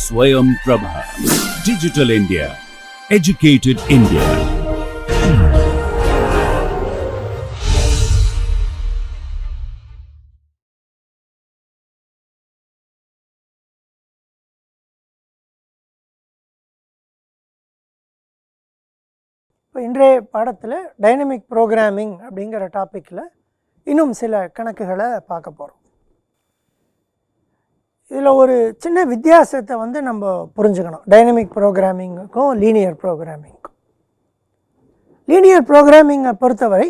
SwayamPrabha. Digital India. Educated India. இன்றைய பாடத்தில் dynamic programming அப்படிங்கிற டாப்பிக்கில் இன்னும் சில கணக்குகளை பார்க்க போகிறோம். இதில் ஒரு சின்ன வித்தியாசத்தை நம்ம புரிஞ்சுக்கணும். டைனமிக் ப்ரோக்ராமிங்குக்கும் லீனியர் ப்ரோக்ராமிங்க்கும். லீனியர் ப்ரோக்ராமிங்கை பொறுத்தவரை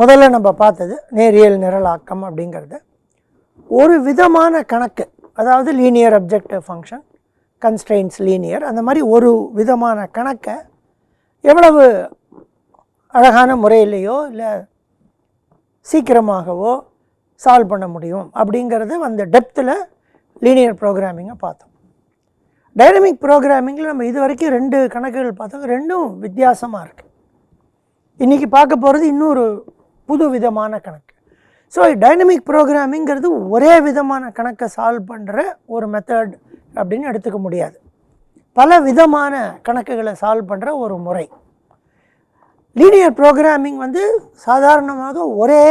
முதல்ல நம்ம பார்த்தது நேரியல் நிரலாக்கம் அப்படிங்கிறது ஒரு விதமான கணக்கு, அதாவது linear objective function, constrains linear, அந்த மாதிரி ஒரு விதமான கணக்கை எவ்வளவு அழகான முறையிலையோ இல்லை சீக்கிரமாகவோ சால்வ் பண்ண முடியும் அப்படிங்கிறது அந்த டெப்த்தில் லீனியர் ப்ரோக்ராமிங்கை பார்த்தோம். டைனமிக் ப்ரோக்ராமிங்கில் நம்ம இது வரைக்கும் 2 கணக்குகள் பார்த்தோம். ரெண்டும் வித்தியாசமாக இருக்குது. இன்றைக்கி பார்க்க போகிறது இன்னொரு புது விதமான கணக்கு. ஸோ டைனமிக் ப்ரோக்ராமிங்கிறது ஒரே விதமான கணக்கை சால்வ் பண்ணுற ஒரு மெத்தட் அப்படின்னு எடுத்துக்க முடியாது. பல விதமான கணக்குகளை சால்வ் பண்ணுற ஒரு முறை. லீனியர் ப்ரோக்ராமிங் சாதாரணமாக ஒரே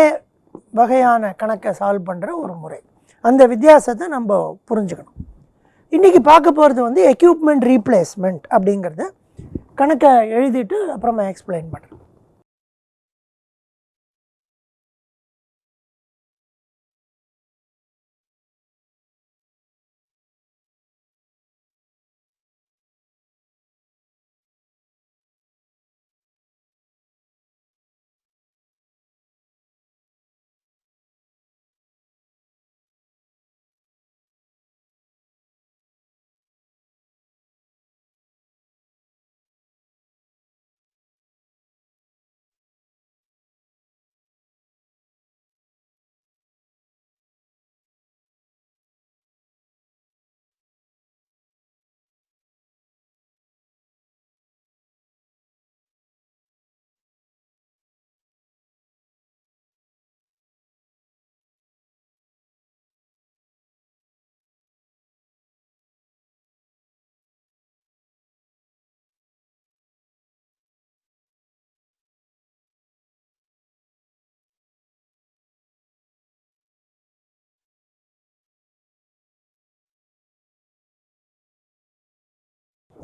வகையான கணக்கை சால்வ் பண்ணுற ஒரு முறை. அந்த வித்தியாசத்தை நம்ம புரிஞ்சுக்கணும். இன்றைக்கி பார்க்க போகிறது எக்யூப்மெண்ட் ரீப்ளேஸ்மெண்ட் அப்படிங்கிறத கணக்கை எழுதிட்டு அப்புறமா எக்ஸ்பிளைன் பண்ணுறேன்.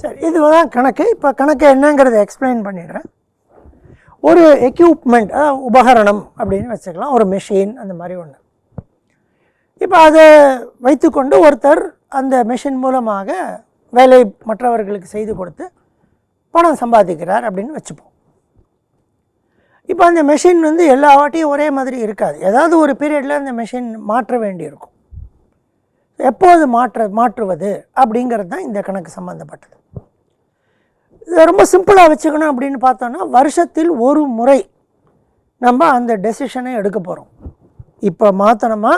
சரி, இதுதான் கணக்கு. இப்போ கணக்கு என்னங்கிறத எக்ஸ்பிளைன் பண்ணிடுறேன். ஒரு எக்யூப்மெண்ட், உபகரணம் அப்படின்னு வச்சுக்கலாம், ஒரு மெஷின் அந்த மாதிரி ஒன்று. இப்போ அதை வைத்துக்கொண்டு ஒருத்தர் அந்த மெஷின் மூலமாக வேலை மற்றவர்களுக்கு செய்து கொடுத்து பணம் சம்பாதிக்கிறார் அப்படின்னு வச்சுப்போம். இப்போ அந்த மெஷின் எல்லா வாட்டியும் ஒரே மாதிரி இருக்காது. ஏதாவது ஒரு பீரியடில் அந்த மெஷின் மாற்ற வேண்டியிருக்கும். எப்போது மாற்றுவது அப்படிங்கிறது தான் இந்த கணக்கு சம்மந்தப்பட்டது. இதை ரொம்ப சிம்பிளாக வச்சுக்கணும் அப்படின்னு பார்த்தோன்னா, வருஷத்தில் ஒரு முறை நம்ம அந்த டெசிஷனை எடுக்க போகிறோம். இப்போ மாற்றணுமா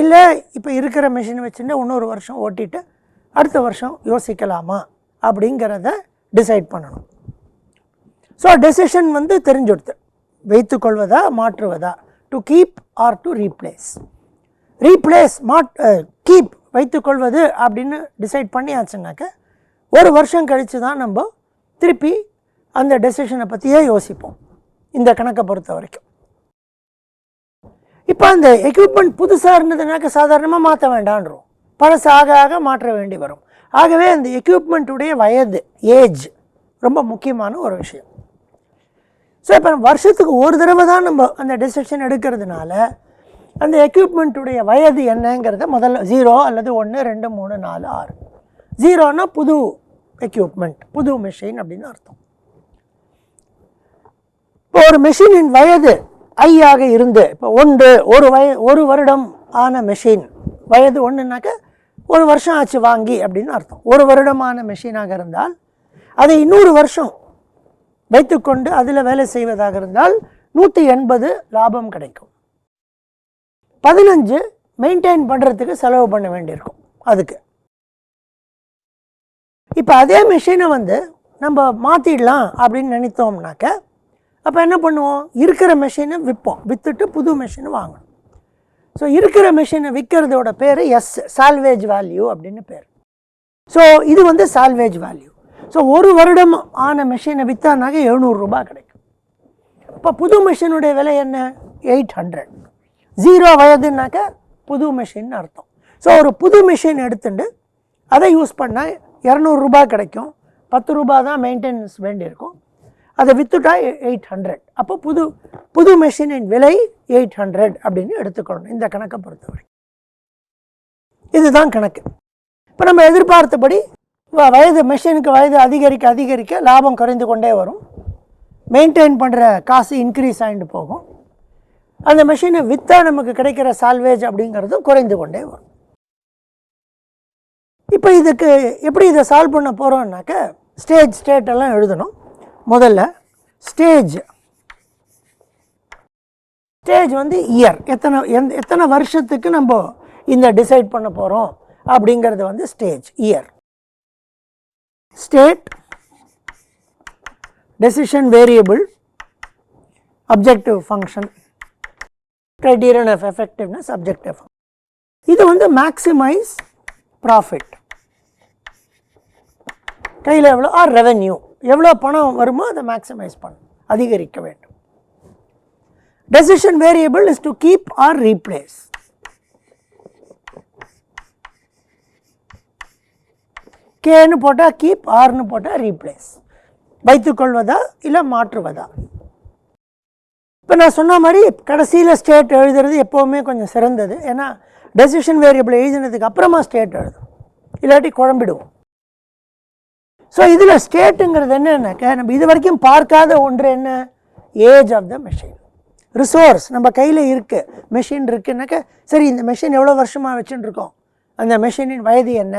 இல்லை இப்போ இருக்கிற மிஷினை வச்சுட்டு இன்னொரு வருஷம் ஓட்டிட்டு அடுத்த வருஷம் யோசிக்கலாமா அப்படிங்கிறத டிசைட் பண்ணணும். ஸோ டெசிஷன் தெரிஞ்சுடுது. வைத்துக்கொள்வதா மாற்றுவதா, to keep or to replace. Keep வைத்துக்கொள்வது அப்படின்னு டிசைட் பண்ணியாச்சுனாக்க ஒரு வருஷம் கழித்து தான் நம்ம திருப்பி அந்த டெசிஷனை பற்றியே யோசிப்போம் இந்த கணக்கை பொறுத்த வரைக்கும். இப்போ அந்த எக்யூப்மெண்ட் புதுசாக இருந்ததுனாக்க சாதாரணமாக மாற்ற வேண்டான்றோம். பழசு ஆக ஆக மாற்ற வேண்டி வரும். ஆகவே அந்த எக்யூப்மெண்ட்டுடைய வயது, ஏஜ் ரொம்ப முக்கியமான ஒரு விஷயம். ஸோ இப்போ வருஷத்துக்கு ஒரு தடவை தான் நம்ம அந்த டெசிஷன் எடுக்கிறதுனால அந்த எக்யூப்மெண்ட்டுடைய வயது என்னங்கிறத முதல்ல 0 அல்லது 1 2 3 4 6. 0னா புது எக்யூப்மெண்ட், புது மெஷின் அப்படின்னு அர்த்தம். இப்போ ஒரு மெஷினின் வயது I ஆக இருந்து, இப்போ ஒரு வருடம் ஆன மெஷின் வயது 1னாக்க ஒரு வருஷம் ஆச்சு வாங்கி அப்படின்னு அர்த்தம். ஒரு வருடமான மெஷினாக இருந்தால் அதை இன்னொரு வருஷம் வைத்துக்கொண்டு அதில் வேலை செய்வதாக இருந்தால் 180 லாபம் கிடைக்கும். 15 மெயின்டைன் பண்ணுறதுக்கு செலவு பண்ண வேண்டியிருக்கும் அதுக்கு. இப்போ அதே மெஷினை நம்ம மாற்றிடலாம் அப்படின்னு நினைத்தோம்னாக்க அப்போ என்ன பண்ணுவோம், இருக்கிற மெஷினை விற்போம், விற்றுட்டு புது மெஷினை வாங்கணும். ஸோ இருக்கிற மெஷினை விற்கிறதோட பேர் சால்வேஜ் வேல்யூ அப்படின்னு பேர். ஸோ இது வந்து சால்வேஜ் வேல்யூ. ஸோ ஒரு வருடம் ஆன மெஷினை விற்றானாக்க 700 ரூபாய் கிடைக்கும். இப்போ புது மெஷினுடைய விலை என்ன? 800. 0 வயதுனாக்க புது மெஷின் அர்த்தம். ஸோ ஒரு புது மெஷின் எடுத்துட்டு அதை யூஸ் பண்ணால் 200 ரூபாய் கிடைக்கும். 10 ரூபாய் தான் மெயின்டெனன்ஸ் வேண்டியிருக்கும். அதை விற்றுட்டா 800. அப்போ புது மெஷினின் விலை 800 அப்படின்னு எடுத்துக்கணும் இந்த கணக்கை பொறுத்தவரை. இதுதான் கணக்கு. இப்போ நம்ம எதிர்பார்த்தபடி வயது மெஷினுக்கு வயது அதிகரிக்க அதிகரிக்க லாபம் குறைந்து கொண்டே வரும். மெயின்டைன் பண்ணுற காசு இன்க்ரீஸ் ஆகிட்டு போகும். அந்த மெஷினை விற்றா நமக்கு கிடைக்கிற சால்வேஜ் அப்படிங்கிறதும் குறைந்து கொண்டே வரும். இப்போ இதுக்கு எப்படி இதை சால்வ் பண்ண போகிறோம்னாக்க ஸ்டேட் எல்லாம் எழுதணும். முதல்ல ஸ்டேஜ் வந்து இயர், எத்தனை வருஷத்துக்கு நம்ம இந்த டிசைட் பண்ண போகிறோம் அப்படிங்கிறது வந்து stage year. State, decision variable, objective function, criterion of effectiveness, objective. இது வந்து மேக்ஸிமைஸ் ப்ராஃபிட், கையில் எவ்வளோ ஆர் ரெவென்யூ, எவ்வளோ பணம் வருமோ அதை மேக்ஸிமைஸ் பண்ணும், அதிகரிக்க வேண்டும். Decision variable is to keep or replace. கேன்னு போட்டால் கீப், ஆர்னு போட்டால் ரீப்ளேஸ், வைத்துக்கொள்வதா இல்லை மாற்றுவதா. இப்போ நான் சொன்ன மாதிரி கடைசியில் ஸ்டேட் எழுதுறது எப்போவுமே கொஞ்சம் சிறந்தது. ஏன்னா டெசிஷன் வேரியபிள் எழுதினதுக்கு அப்புறமா ஸ்டேட் எழுதும், இல்லாட்டி குழம்பிடுவோம். ஸோ இதில் ஸ்டேட்டுங்கிறது என்னன்னாக்கா நம்ம இது வரைக்கும் பார்க்காத ஒன்று என்ன? Age of the machine. Resource நம்ம கையில் இருக்குது, மெஷின் இருக்குன்னாக்கா சரி இந்த மெஷின் எவ்வளோ வருஷமாக வச்சுட்டு இருக்கோம், அந்த மெஷினின் வயது என்ன?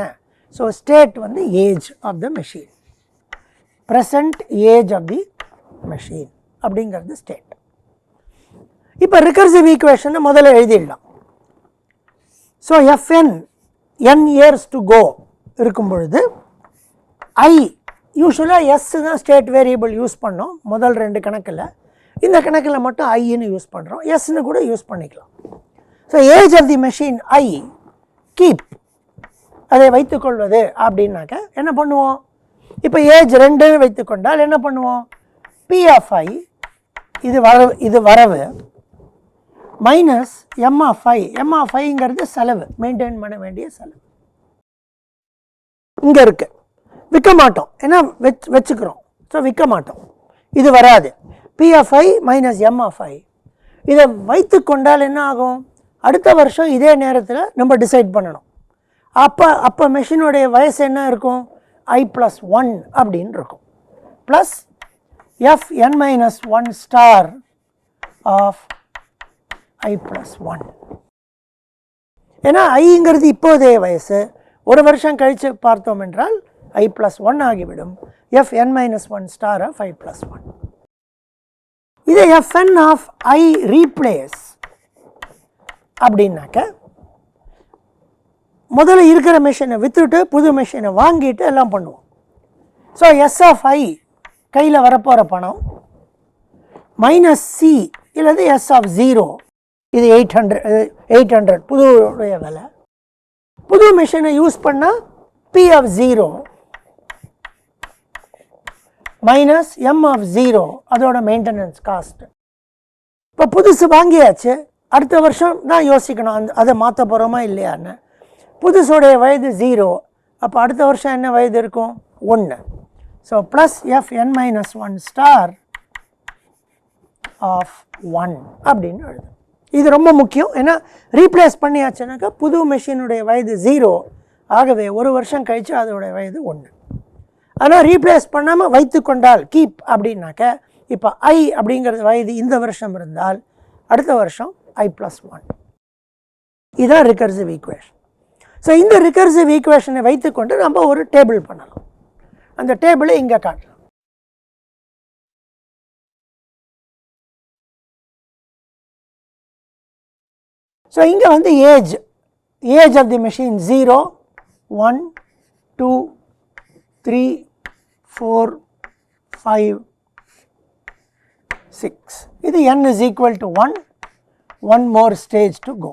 ஸோ ஸ்டேட் வந்து age of the machine, present age of the machine அப்படிங்கிறது ஸ்டேட். இப்போ ரிகர்சிவ் ஈக்குவேஷனை முதல்ல எழுதிடலாம். So FN n years to go இருக்கும் பொழுது ஐ யூஸ்வலாக எஸ் தான் ஸ்டேட் வேரியபிள் யூஸ் பண்ணோம் முதல் 2 கணக்கில். இந்த கணக்கில் மட்டும் ஐன்னு யூஸ் பண்ணுறோம், எஸ்ன்னு கூட யூஸ் பண்ணிக்கலாம். So age of the machine I, keep, அதை வைத்துக்கொள்வது அப்படின்னாக்க என்ன பண்ணுவோம்? இப்போ ஏஜ் 2 வைத்துக்கொண்டால் என்ன பண்ணுவோம்? பி ஆஃப் ஐ, இது வரவு, minus M of I. M of ஐங்கிறது செலவு, மெயின்டைன் பண்ண வேண்டிய செலவு இங்கே இருக்குது. விற்க மாட்டோம், ஏன்னா வச்சுக்கிறோம், ஸோ விற்க மாட்டோம், இது வராது. P of I minus M of I. இதை வைத்து கொண்டால் என்ன ஆகும்? அடுத்த வருஷம் இதே நேரத்தில் நம்ம டிசைட் பண்ணணும். அப்போ மெஷினுடைய வயசு என்ன இருக்கும்? i+1 அப்படின்னு இருக்கும். Plus Fn-1 star of i+1. ஏன்னா ஐங்கிறது இப்போதைய வயசு, ஒரு வருஷம் கழித்து பார்த்தோம் என்றால் i+1 ஆகிவிடும். Fn-1 star of i+1. இதை Fn ஆஃப் ஐ ரீப்ளேஸ் அப்படின்னாக்க முதல்ல இருக்கிற மெஷினை விற்றுட்டு புது மெஷினை வாங்கிட்டு எல்லாம் பண்ணுவோம். ஸோ எஸ் ஆஃப் ஐ கையில் வரப்போகிற பணம் மைனஸ் சி இல்லது எஸ் ஆஃப் 0, இது 800 புதுடைய விலை. புது மெஷினை யூஸ் பண்ணால் P of 0 minus M of 0, அதோட மெயின்டெனன்ஸ் காஸ்ட். இப்போ புதுசு வாங்கியாச்சு, அடுத்த வருஷம் தான் யோசிக்கணும் அதை மாற்ற போகிறோமா இல்லையான்னு. புதுசோடைய வயது 0, அப்போ அடுத்த வருஷம் என்ன வயது இருக்கும்? 1. So plus Fn-1 star of 1 அப்படின்னு எழுது. இது ரொம்ப முக்கியம், ஏன்னா ரீப்ளேஸ் பண்ணியாச்சுனாக்கா புது மெஷினுடைய வயது 0, ஆகவே ஒரு வருஷம் கழித்து அதோடைய வயது 1. ஆனால் ரீப்ளேஸ் பண்ணாமல் வைத்து கொண்டால் கீப் அப்படின்னாக்க இப்போ ஐ அப்படிங்கிறது வயது இந்த வருஷம் இருந்தால் அடுத்த வருஷம் i+1. இதுதான் ரிகர்சிவ் ஈக்குவேஷன். ஸோ இந்த ரிகர்சிவ் ஈக்குவேஷனை வைத்துக்கொண்டு நம்ம ஒரு டேபிள் பண்ணலாம். அந்த டேபிளை இங்கே காட்டலாம். ஸோ இங்கே வந்து ஏஜ் ஆஃப் தி மெஷின் 0, 1, 2, 3, 4, 5, 6. இது n is equal to 1, one more stage to go.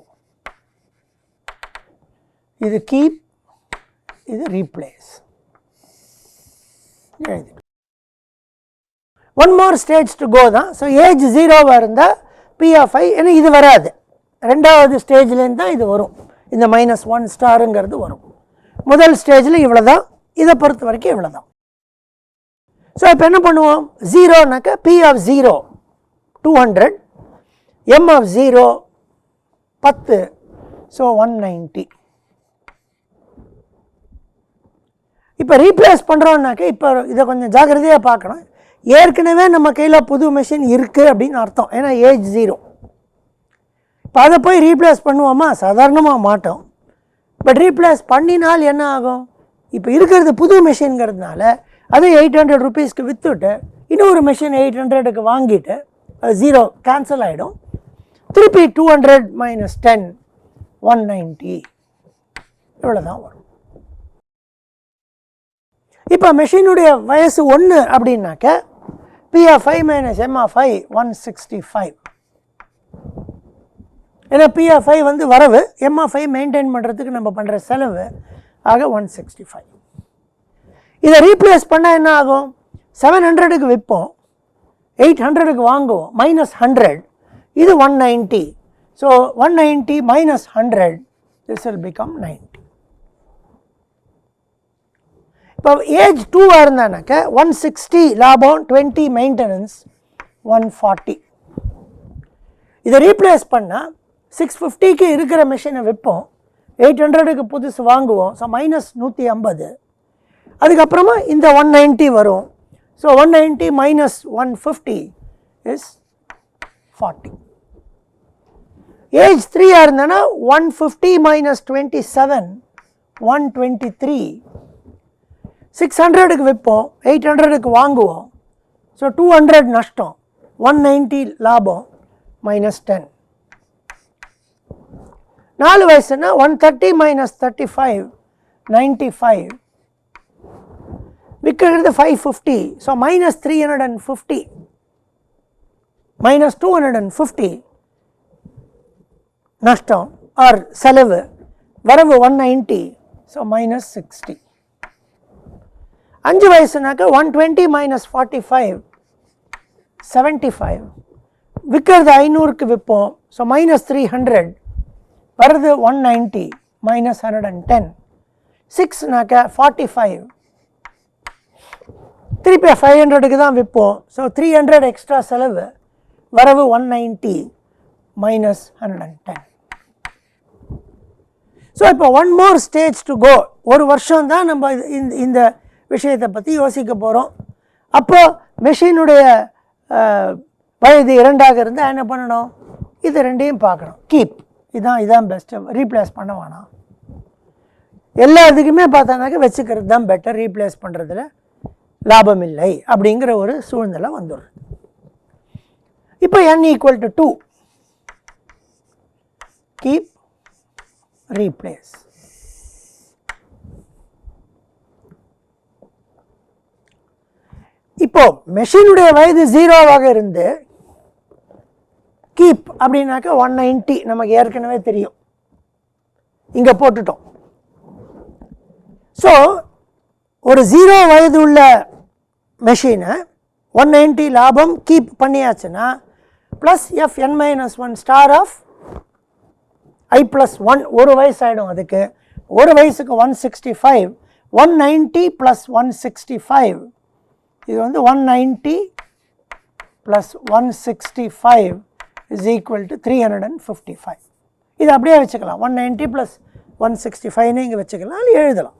இது keep, இது replace. One more stage to go தான். ஸோ ஏஜ் 0 இருந்தால் P of I, ஏன்னா இது வராது, ரெண்டாவது ஸ்டேஜ்லேருந்து தான் இது வரும், இந்த -1 ஸ்டாருங்கிறது வரும். முதல் ஸ்டேஜில் இவ்வளோ தான், இதை பொறுத்த வரைக்கும் இவ்வளோ தான். ஸோ இப்போ என்ன பண்ணுவோம், 0னாக்கா P of 0 200, M of 0 10, so 190. இப்போ ரீப்ளேஸ் பண்ணுறோன்னாக்க இப்போ இதை கொஞ்சம் ஜாக்கிரதையாக பார்க்கணும். ஏற்கனவே நம்ம கையில் புது மெஷின் இருக்குது அப்படின்னு அர்த்தம், ஏன்னா ஏஜ் 0. இப்போ அதை போய் ரீப்ளேஸ் பண்ணுவோமா, சாதாரணமாக மாட்டோம். பட் ரீப்ளேஸ் பண்ணினால் என்ன ஆகும், இப்போ இருக்கிறது புது மெஷின்ங்கிறதுனால அதை 800 ருபீஸ்க்கு விற்றுட்டு இன்னொரு மெஷின் 800க்கு வாங்கிட்டு அது 0 கேன்சல் ஆகிடும். திருப்பி 200 - 10 190 இவ்வளோ தான் வரும். இப்போ மெஷினுடைய வயசு 1 அப்படின்னாக்க P of I - M of I 165. ஏன்னா P of I வந்து வரவு, M of I மெயின்டைன் பண்ணுறதுக்கு நம்ம பண்ணுற செலவு, ஆக 165. இதை ரீப்ளேஸ் பண்ணால் என்ன ஆகும், 700க்கு விற்போம், 800க்கு வாங்குவோம், -100, இது 190. So 190 - 100, this will become 90. இப்போ ஏஜ் 2 இருந்தானாக்க 160 லாபம், 20 மெயின்டெனன்ஸ், 140. இதை ரீப்ளேஸ் பண்ணால் 650க்கு இருக்கிற மிஷினை விற்போம், 800க்கு புதுசு வாங்குவோம், ஸோ -150. அதுக்கப்புறமா இந்த 190 வரும். So 190 - 150 is 40. ஏஜ் 3 இருந்தானா 150 - 27 123. 600க்கு விற்போம், 800க்கு வாங்குவோம், ஸோ 200 நஷ்டம், 190 லாபம், -10. 4 வயசுனா 130 - 35 95. விற்கிறது 550, ஸோ -350 -250 நஷ்டம் ஆர் செலவு, வரவு 190, ஸோ -60. 5 வயசுனாக்க 120 - 45 75. விற்கிறது 500க்கு விற்போம், ஸோ -300, வருது 190 -110. 6னாக்க 45, திருப்பி 500க்கு தான் விற்போம், ஸோ 300 எக்ஸ்ட்ரா செலவு, வரவு 190 -110. ஸோ இப்போ one more stage to go. ஒரு வருஷம் தான் நம்ம இந்த விஷயத்தை பற்றி யோசிக்க போகிறோம். அப்போது மெஷினுடைய வயது 2ஆக இருந்தால் என்ன பண்ணணும், இது ரெண்டையும் பார்க்கணும். கீப், இதான் பெஸ்ட்டு, ரீப்ளேஸ் பண்ண வேணாம். எல்லா இதுக்குமே பார்த்தானாக்க வச்சுக்கிறது தான் பெட்டர், ரீப்ளேஸ் பண்ணுறதுல லாபம் இல்லை அப்படிங்கிற ஒரு சூழ்நிலை வந்துடுது. இப்போ n = 2, கீப், ரீப்ளேஸ். இப்போ மெஷினுடைய வயது 0ஆக இருந்து கீப் அப்படின்னாக்க 190 நமக்கு ஏற்கனவே தெரியும், இங்கே போட்டுட்டோம். ஸோ ஒரு 0 வயது உள்ள மெஷினை 190 லாபம் கீப் பண்ணியாச்சுன்னா plus Fn - 1 star of I + 1, ஒரு வயசு ஆகிடும். அதுக்கு ஒரு வயசுக்கு 165, 190 + 165, இது வந்து 190 + 165 = 355. இது அப்படியே வச்சுக்கலாம், 190 + 165 இங்கே வச்சுக்கலாம், அது எழுதலாம்,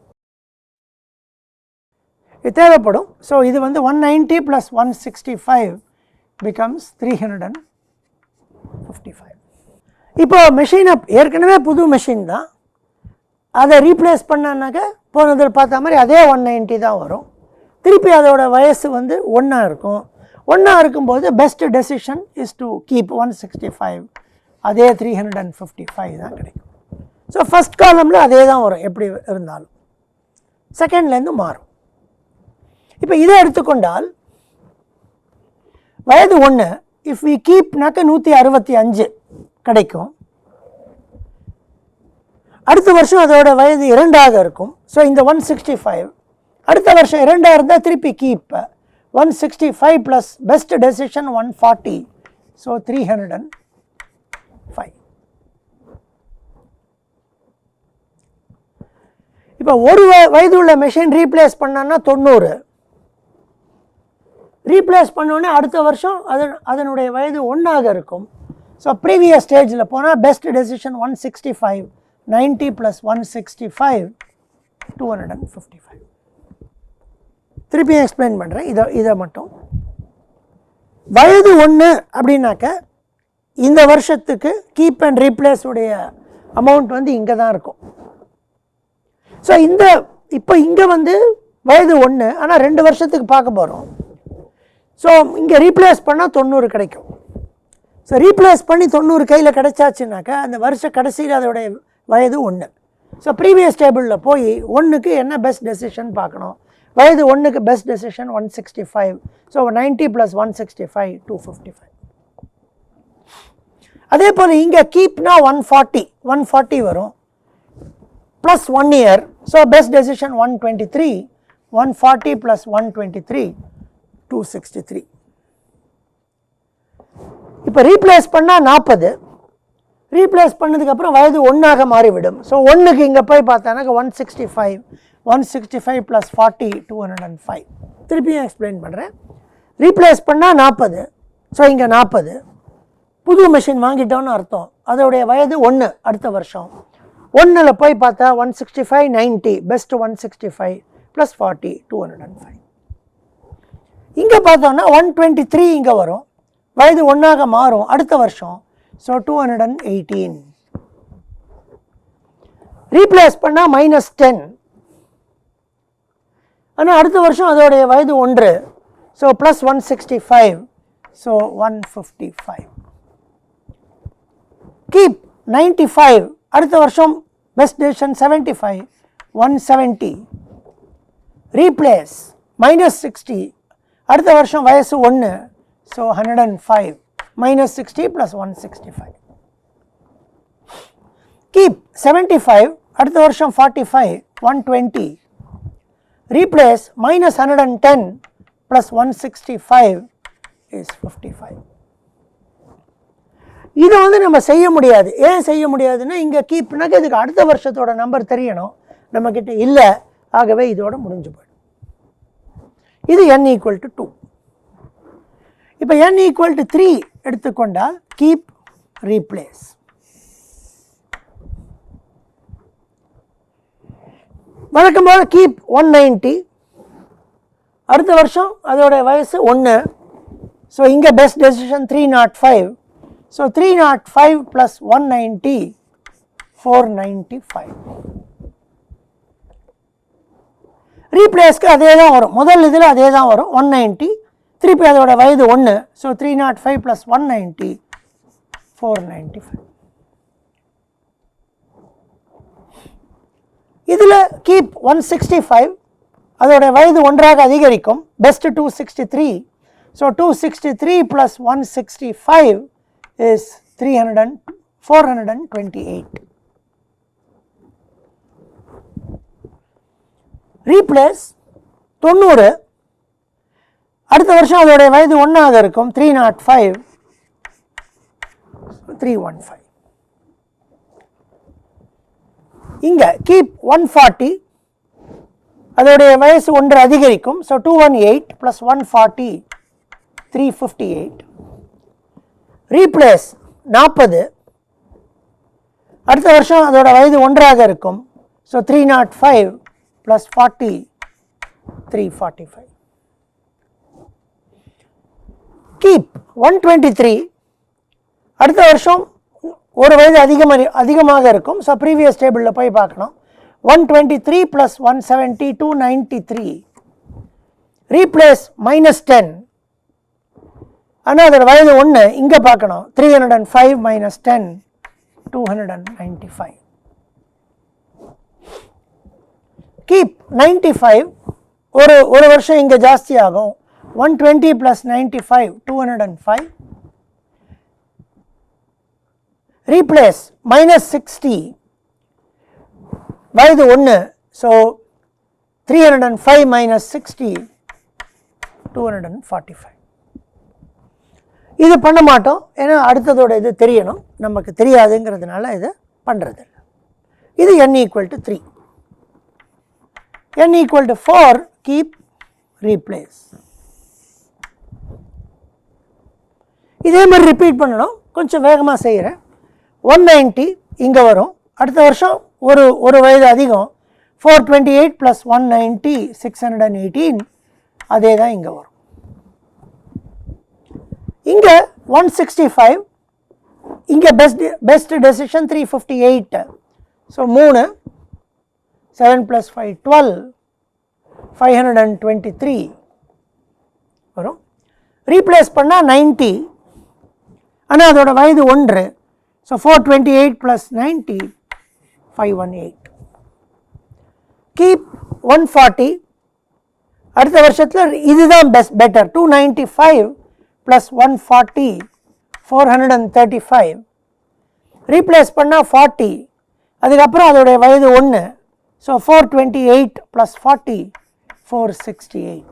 இது தேவைப்படும். ஸோ இது வந்து 190 + 165 becomes 355. இப்போ மெஷினை ஏற்கனவே புது மெஷின் தான், அதை ரீப்ளேஸ் பண்ணானாக்க போனதில் பார்த்த மாதிரி அதே 190 தான் வரும். திருப்பி அதோட வயசு வந்து 1ஆ இருக்கும். 1ஆ இருக்கும்போது best decision is to keep 165, அதே 355 தான் கிடைக்கும். ஸோ ஃபஸ்ட் காலமில் அதே தான் வரும் எப்படி இருந்தாலும், செகண்ட்லேருந்து மாறும். இப்போ இதை எடுத்துக்கொண்டால் வயது 1, இஃப் வி கீப்னாக்க 165 கிடைக்கும். அடுத்த வருஷம் அதோட வயது 2 இருக்கும். ஸோ இந்த 165 அடுத்த வருஷம் 2 இருந்தால் திருப்பி keep 165 plus best decision 140. So 305. இப்போ ஒரு வயது உள்ள மெஷின் ரீப்ளேஸ் பண்ணோன்னா 90. ரீப்ளேஸ் பண்ணோன்னே அடுத்த வருஷம் அதனுடைய வயது 1 இருக்கும். ஸோ ப்ரீவியஸ் ஸ்டேஜில் போனால் பெஸ்ட் டெசிஷன் 165, 90 ப்ளஸ் 165 255. திருப்பியும் எக்ஸ்பிளைன் பண்ணுறேன். இதை மட்டும் வயது 1 அப்படின்னாக்க இந்த வருஷத்துக்கு கீப் அண்ட் ரீப்ளேஸ் உடைய அமௌண்ட் வந்து இங்கே தான் இருக்கும். ஸோ இப்போ இங்கே வந்து வயது 1, ஆனால் 2 வருஷத்துக்கு பார்க்க போகிறோம். ஸோ இங்கே ரீப்ளேஸ் பண்ணால் 90 கிடைக்கும். ஸோ ரீப்ளேஸ் பண்ணி 90 கையில் கிடைச்சாச்சுனாக்கா அந்த வருஷ கடைசியில் அதோடைய வயது 1. ஸோ ப்ரீவியஸ் டேபிளில் போய் 1க்கு என்ன பெஸ்ட் டெசிஷன் பார்க்கணும். வயது 1க்கு பெஸ்ட் டெசிஷன் 165. So 90 plus 165 255. அதே போல் இங்கே கீப்னா 140 வரும் plus 1 year. So best decision 123, 140 plus 123 263. இப்போ ரீப்ளேஸ் பண்ணால் 40. ரீப்ளேஸ் பண்ணதுக்கப்புறம் வயது 1ஆக மாறிவிடும். ஸோ 1க்கு இங்கே போய் பார்த்தானாக்க 165 ப்ளஸ் 40 205. திருப்பியும் எக்ஸ்பிளைன் பண்ணுறேன். ரீப்ளேஸ் பண்ணால் 40. ஸோ இங்கே 40. புது மெஷின் வாங்கிட்டோன்னு அர்த்தம். அதோடைய வயது 1 அடுத்த வருஷம். 1ல் போய் பார்த்தா 165, 90 பெஸ்ட் 165 ப்ளஸ் 40 205. இங்கே பார்த்தோன்னா 123 இங்கே வரும். வயது 1ஆக மாறும் அடுத்த வருஷம். ஸோ 218. ரீப்ளேஸ் பண்ணால் -10. ஆனால் அடுத்த வருஷம் அதோடைய வயது 1. So plus 165. ஸோ 155. கீப் 95. அடுத்த வருஷம் பெஸ்ட் டெசிஷன் 75, 170. ரீப்ளேஸ் -60. அடுத்த வருஷம் வயசு 1. So 105 -60 plus 165. கீப் 75. அடுத்த வருஷம் 45, 120. Replace -110 plus 165 is 55. இதை வந்து நம்ம செய்ய முடியாது. ஏன் செய்ய முடியாதுன்னா இங்கே கீப்னாக்க இதுக்கு அடுத்த வருஷத்தோட நம்பர் தெரியணும், நம்மக்கிட்ட இல்லை. ஆகவே இதோட முடிஞ்சு போயிடும். இது n = 2. இப்போ n = 3 எடுத்துக்கொண்டால் கீப் ரீப்ளேஸ். வழக்கம் போல் கீப் 190. அடுத்த வருஷம் அதோட வயசு 1. ஸோ இங்கே பெஸ்ட் டெசிஷன் 305. So 305 plus 190 495. ரீப்ளேஸ்க்கு அதே தான் வரும். முதல் இதில் அதே தான் வரும் 190. திருப்பி அதோட வயது 1. So 305 plus 190 495. இதில் கீப் 165. அதோட வயது 1ஆக அதிகரிக்கும். Best 263. So 263 plus 165 is 428. Replace 90. அடுத்த வருஷம் அதோடைய வயது 1ஆக இருக்கும். 305 315. இங்கே கீப் 140. அதோடைய வயசு 1 அதிகரிக்கும். So 218 plus 140 358. ரீப்ளேஸ் 40. அடுத்த வருஷம் அதோட வயது 1ஆக இருக்கும். So 305 plus 40 345. கீப் 123. அடுத்த வருஷம் ஒரு வயது அதிகமாக இருக்கும். ஸோ ப்ரீவியஸ் டேபிளில் போய் பார்க்கணும். 123 ப்ளஸ் 170 293. ரீப்ளேஸ் -10. ஆனால் அதோட வயது 1. இங்கே பார்க்கணும். 305 -10 295. கீப் 95. ஒரு வருஷம் இங்கே ஜாஸ்தி ஆகும். 120 ப்ளஸ் 95 205. ரீப்ளேஸ் -60. வயது 1, ஸோ 305 minus 60 245. இது பண்ண மாட்டோம், ஏன்னா அடுத்ததோட இது தெரியணும், நமக்கு தெரியாதுங்கிறதுனால இது பண்ணுறது. இது n equal to 3. n equal to 4, keep, replace. இதே மாதிரி ரிப்பீட் பண்ணணும், கொஞ்சம் வேகமாக செய்கிறேன். 190 இங்கே வரும், அடுத்த வருஷம் ஒரு வயது அதிகம், 428 + 190 618, அதே தான் இங்கே வரும். இங்கே 165, இங்கே பெஸ்ட் டெசிஷன் 358, ஸோ 3, 7 + 5 12, 523 வரும். ரீப்ளேஸ் பண்ணால் 90, ஆனால் அதோட வயது 1, ஸோ 428 + 90 518. கீப் 140, அடுத்த வருஷத்தில் இதுதான் பெட்டர். 295 + 140 435. ரீப்ளேஸ் பண்ணால் 40, அதுக்கப்புறம் அதோடைய வயது 1, ஸோ 428 + 40 468.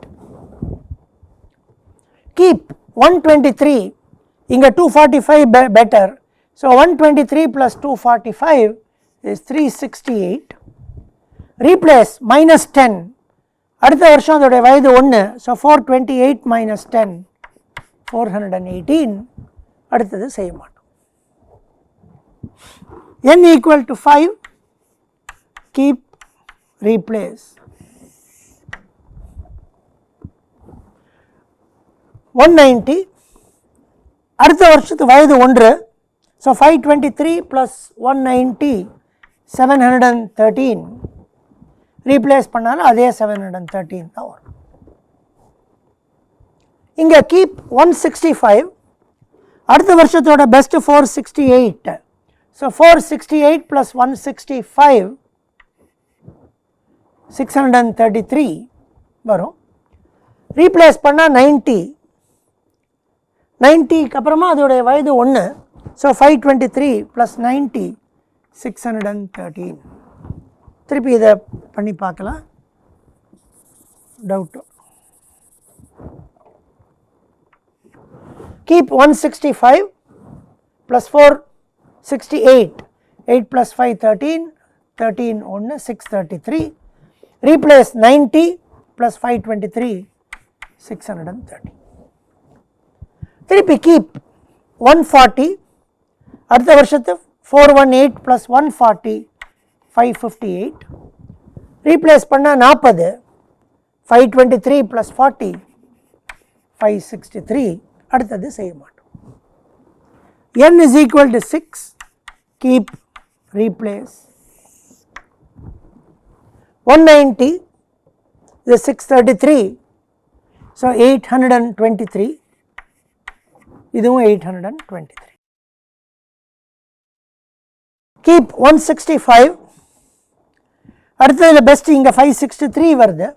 கீப் 123, இங்கே 245 பெட்டர், ஸோ 123 + 245 is 368. ரீப்ளேஸ் -10, அடுத்த வருஷம் அதோடைய வயது 1, ஸோ 428 - 10 418. அடுத்தது செய்ய மாட்டோம். n equal to 5, keep, replace. 190, அடுத்த வருஷத்து வயது 1, ஸோ 523 + 190 713. ரீப்ளேஸ் பண்ணாலும் அதே 713 தான் வரும். இங்கே கீப் 165, அடுத்த வருஷத்தோட பெஸ்ட் 468, ஸோ 468 + 165 633 வரும். ரீப்ளேஸ் பண்ணால் 90, 90க்கு அப்புறமா அதோடைய வயது 1, ஸோ 523 + 90 613. திருப்பி இதை பண்ணி பார்க்கலாம், டவுட்டு. கீப் 165 + 468, 8 + 5 13, 13 1 633. ரீப்ளேஸ் 90 + 523 630. திருப்பி கீப் 140, அடுத்த வருஷத்து 418 + 140 558. ரீப்ளேஸ் பண்ணால் 40, 523 + 40 563. அடுத்தது செய்ய மாட்டோம். n is equal to 6, keep, replace. 190, இது 633, ஸோ 823, இதுவும் 823. கீப் 165, அடுத்ததில் பெஸ்ட் இங்கே 563 வருது,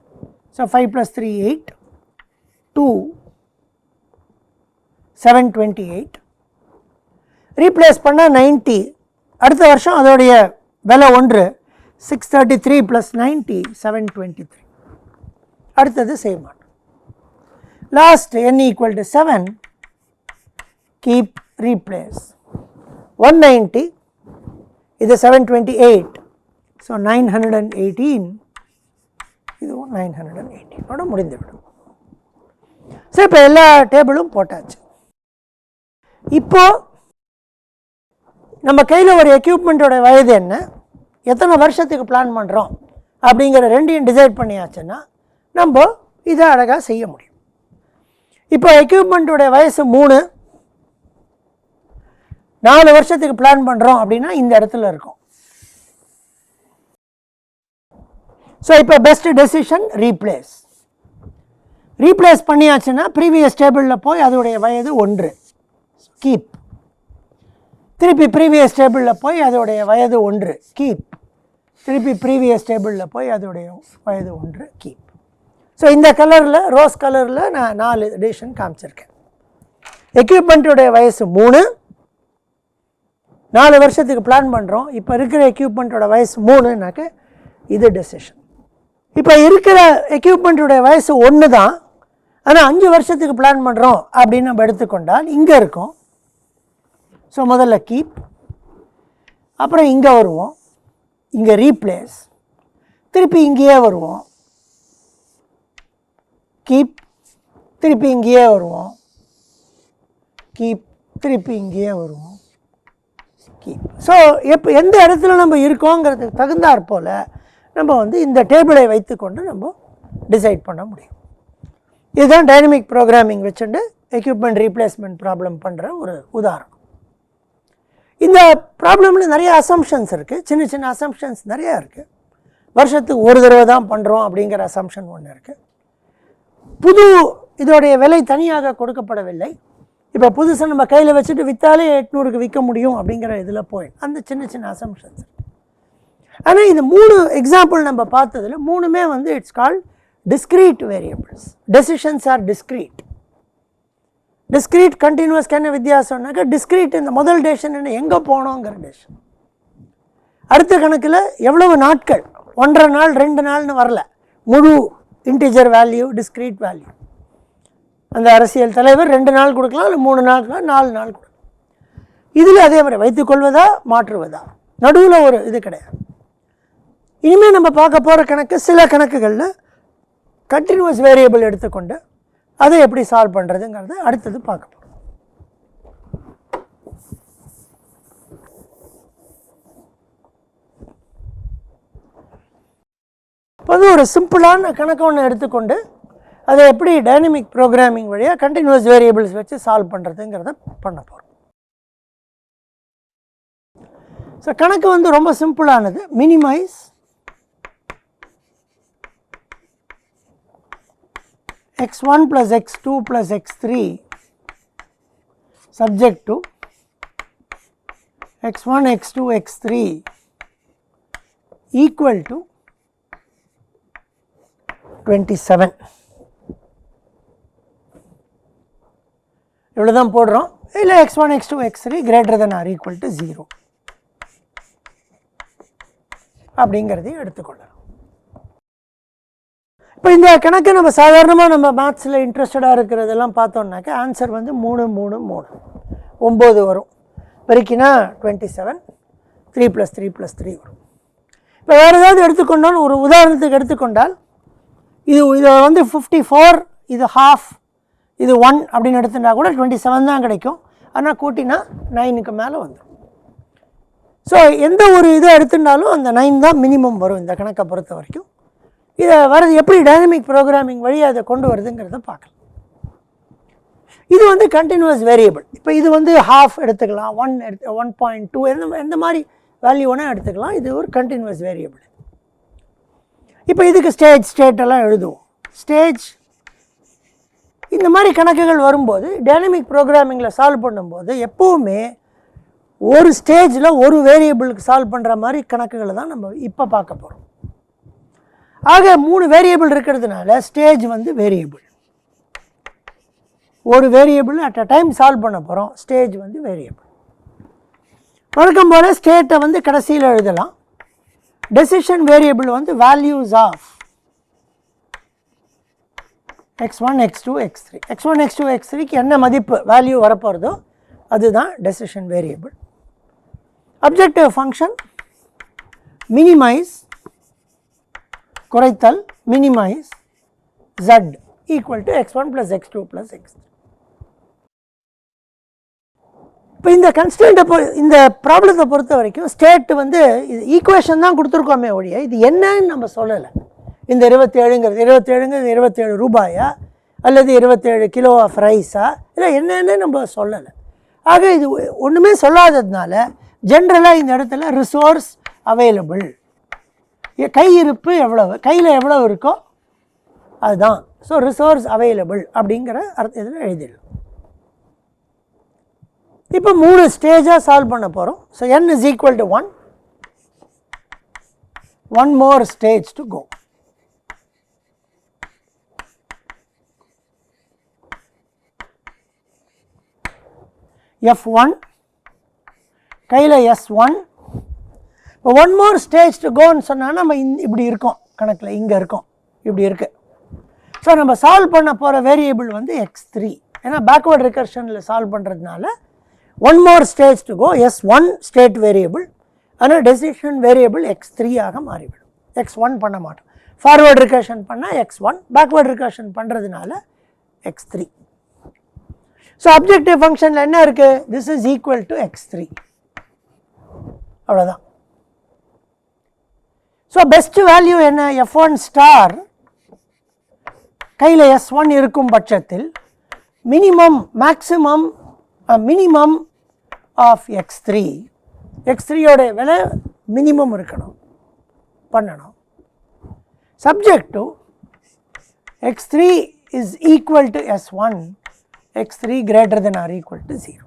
ஸோ 5 + 3 8 2 728. ரீப்ளேஸ் பண்ணால் 90, அடுத்த வருஷம் அதோடைய விலை 1, 633 + 90 723. அடுத்தது செய்ய மாட்டோம். Last n equal to 7, keep, replace. 190, இது 728, ஸோ 918, இதுவும் 918 முடிந்துவிடும். ஸோ இப்போ எல்லா டேபிளும் போட்டாச்சு. இப்போ நம்ம கையில் ஒரு எக்யூப்மெண்ட்டோட வயது என்ன, எத்தனை வருஷத்துக்கு பிளான் பண்ணுறோம் அப்படிங்கிற ரெண்டையும் டிசைட் பண்ணியாச்சுன்னா நம்ம இதை அழகாக செய்ய முடியும். இப்போ எக்யூப்மெண்ட்டோட வயசு 3, 4 வருஷத்துக்கு பிளான் பண்ணுறோம் அப்படின்னா இந்த இடத்துல இருக்கும். ஸோ இப்போ பெஸ்ட் டெசிஷன் ரீப்ளேஸ். ரீப்ளேஸ் பண்ணியாச்சுன்னா ப்ரீவியஸ் டேபிளில் போய் அதோடைய வயது 1, கீப். திருப்பி ப்ரீவியஸ் டேபிளில் போய் அதோடைய வயது 1, கீப். திருப்பி ப்ரீவியஸ் டேபிளில் போய் அதோடைய வயது 1, கீப். ஸோ இந்த கலரில், ரோஸ் கலரில் நான் 4 டெசிஷன் காமிச்சிருக்கேன். எக்யூப்மெண்ட்டோடைய வயசு 3, 4 வருஷத்துக்கு பிளான் பண்ணுறோம். இப்போ இருக்கிற எக்யூப்மெண்ட்டோட வயசு 3னாக்க இது டெசிஷன். இப்போ இருக்கிற எக்யூப்மெண்ட்டுடைய வயசு ஒன்று தான், ஆனால் 5 வருஷத்துக்கு பிளான் பண்ணுறோம் அப்படின்னு நம்ம எடுத்துக்கொண்டால் இங்கே இருக்கும். ஸோ முதல்ல கீப், அப்புறம் இங்கே வருவோம், இங்கே ரீப்ளேஸ், திருப்பி இங்கேயே வருவோம், கீப், திருப்பி இங்கேயே வருவோம், கீப், திருப்பி இங்கேயே வருவோம், கீப். ஸோ எந்த இடத்துல நம்ம இருக்கோங்கிறதுக்கு தகுந்தாற் போல் நம்ம வந்து இந்த டேபிளை வைத்துக்கொண்டு நம்ம டிசைட் பண்ண முடியும். இதுதான் டைனமிக் ப்ரோக்ராமிங் வச்சுட்டு எக்யூப்மெண்ட் ரீப்ளேஸ்மெண்ட் ப்ராப்ளம் பண்ணுற ஒரு உதாரணம். இந்த ப்ராப்ளமில் நிறைய அசம்ஷன்ஸ் இருக்குது, சின்ன சின்ன அசம்ஷன்ஸ் நிறையா இருக்குது. வருஷத்துக்கு ஒரு தடவை தான் பண்ணுறோம் அப்படிங்கிற அசம்ஷன் ஒன்று இருக்குது. புது இதோடைய விலை தனியாக கொடுக்கப்படவில்லை. இப்போ புதுசாக நம்ம கையில் வச்சுட்டு விற்றாலே 800க்கு விற்க முடியும் அப்படிங்கிற இதில் போய் அந்த சின்ன சின்ன அசம்ஷன்ஸ். ஆனால் இந்த 3 எக்ஸாம்பிள் நம்ம பார்த்ததில் 3மே வந்து it's called discrete variables. Decisions are discrete. Discrete கண்டினியூஸ்க்கு என்ன வித்தியாசம்னாக்கா, டிஸ்க்ரீட் இந்த முதல் டெசிஷன் என்ன, எங்கே போனோங்கிற டெசிஷன். அடுத்த கணக்கில் எவ்வளவு நாட்கள், 1.5 நாள் 2 நாள்னு வரல, முழு இன்டிஜர் வேல்யூ டிஸ்க்ரீட் வேல்யூ. அந்த அரசியல் தலைவர் 2 நாள் கொடுக்கலாம், இல்லை 3 நாள், 4 நாள் கொடுக்கலாம். இதில் அதே மாதிரி வைத்துக்கொள்வதா மாற்றுவதா, நடுவில் ஒரு இது கிடையாது. இனிமேல் நம்ம பார்க்க போகிற கணக்கு சில கணக்குகளில் கண்டினியூஸ் வேரியபிள் எடுத்துக்கொண்டு அதை எப்படி சால்வ் பண்ணுறதுங்கிறத அடுத்தது பார்க்க போகிறோம். இப்போ ஒரு சிம்பிளான கணக்கு ஒன்று எடுத்துக்கொண்டு அதை எப்படி டைனமிக் ப்ரோக்ராமிங் வழியாக கண்டினியூஸ் வேரியபிள்ஸ் வச்சு சால்வ் பண்ணுறதுங்கிறத பண்ண போகிறோம். ஸோ கணக்கு வந்து ரொம்ப சிம்பிளானது. Minimise x1 plus x2 plus x3 subject to x1, x2, x3 equal to 27. இவ்வளோ தான் போடுறோம். இல்லை x1, x2, x3 greater than or equal to 0 அப்படிங்கிறதையும் எடுத்துக்கொள்ளலாம். இப்போ இந்த கணக்கு நம்ம சாதாரணமாக நம்ம மேத்ஸில் இன்ட்ரெஸ்டடாக இருக்கிறதெல்லாம் பார்த்தோம்னாக்கா ஆன்சர் வந்து 3 3 3 9 வரும். பெருக்கினா 27, 3 + 3 + 3 வரும். இப்போ வேறு ஏதாவது எடுத்துக்கொண்டோன்னு ஒரு உதாரணத்துக்கு எடுத்துக்கொண்டால் இது வந்து 54, இது ஹாஃப், இது 1 அப்படின்னு எடுத்துட்டா கூட 27 தான் கிடைக்கும். ஆனால் கூட்டினா 9க்கு மேலே வந்துடும். ஸோ எந்த ஒரு இதை எடுத்துட்டாலும் அந்த 9 தான் மினிமம் வரும் இந்த கணக்கை பொறுத்த வரைக்கும். இதை வரது எப்படி டைனமிக் ப்ரோக்ராமிங் வழியாக அதை கொண்டு வருதுங்கிறத பார்க்கலாம். இது வந்து கண்டினியூஸ் வேரியபிள். இப்போ இது வந்து ஹாஃப் எடுத்துக்கலாம், 1.2 எந்த மாதிரி வேல்யூ வேணால் எடுத்துக்கலாம். இது ஒரு கண்டினியூஸ் வேரியபிள். இப்போ இதுக்கு ஸ்டேட் எல்லாம் எழுதுவோம். ஸ்டேஜ் இந்த மாதிரி கணக்குகள் வரும்போது டைனமிக் ப்ரோக்ராமிங்கில் சால்வ் பண்ணும்போது எப்போவுமே ஒரு ஸ்டேஜில் ஒரு வேரியபிளுக்கு சால்வ் பண்ணுற மாதிரி கணக்குகளை தான் நம்ம இப்போ பார்க்க போகிறோம். ஆக 3 வேரியபிள் இருக்கிறதுனால ஸ்டேஜ் வந்து வேரியபிள். ஒரு variable at a time solve பண்ண போகிறோம். ஸ்டேஜ் வந்து வேரியபிள். வழக்கம் போல் ஸ்டேட்டை வந்து கடைசியில் எழுதலாம். டெசிஷன் வேரியபிள் வந்து values of x1, x2, x3. x1, x2, x3க்கு என்ன மதிப்பு வேல்யூ வரப்போகிறதோ அதுதான் decision variable. Objective function minimise, குறைத்தல், minimise z equal to x1 + x2 + x3. இப்போ இந்த கன்ஸ்டன்ட்டை இந்த ப்ராப்ளத்தை பொறுத்த வரைக்கும் ஸ்டேட் வந்து இது ஈக்குவேஷன் தான் கொடுத்துருக்கோமே ஒழிய இது என்னன்னு நம்ம சொல்லலை. இந்த 27ங்கிறது 27 ரூபாயா அல்லது 27 கிலோ ஆஃப் ரைஸா, இல்லை என்னன்னு நம்ம சொல்லலை. ஆக இது ஒன்றுமே சொல்லாததுனால ஜென்ரலாக இந்த இடத்துல ரிசோர்ஸ் அவைலபிள், கையிருப்பு எவ்வளவு, கையில் எவ்வளவு இருக்கோ அதுதான். ஸோ ரிசோர்ஸ் அவைலபிள் அப்படிங்கிற இதில் எழுதிடலாம். இப்போ 3 ஸ்டேஜாக சால்வ் பண்ண போகிறோம். So n is equal to 1, one more stage to go. F1 கையில் S1 இப்போ ஒன் மோர் ஸ்டேஜ் டு கோன்னு சொன்னால் நம்ம இப்படி இருக்கோம் கணக்கில், இங்கே இருக்கோம், இப்படி இருக்குது. ஸோ நம்ம சால்வ் பண்ண போகிற வேரியபிள் வந்து x3. ஏன்னா பேக்வேர்ட் ரிகர்ஷனில் சால்வ் பண்ணுறதுனால one more stage to go, S1 state variable, ஆனால் டெசிஷன் வேரியபிள் x3 ஆக மாறிவிடும். x1 பண்ண மாட்டோம். ஃபார்வர்ட் ரிகர்ஷன் பண்ணால் x1, பேக்வேர்ட் ரிகர்ஷன் பண்ணுறதுனால x3. ஸோ அப்ஜெக்டிவ் ஃபங்க்ஷனில் என்ன இருக்குது? This is equal to x3. அவ்வளோதான். ஸோ பெஸ்ட் வேல்யூ என்ன? f1 ஸ்டார் கையில் S1 இருக்கும் பட்சத்தில் minimum maximum minimum of x3, x3யோட விலை மினிமம் இருக்கணும், பண்ணணும். Subject to x3 is equal to S1, x3 greater than or equal to 0.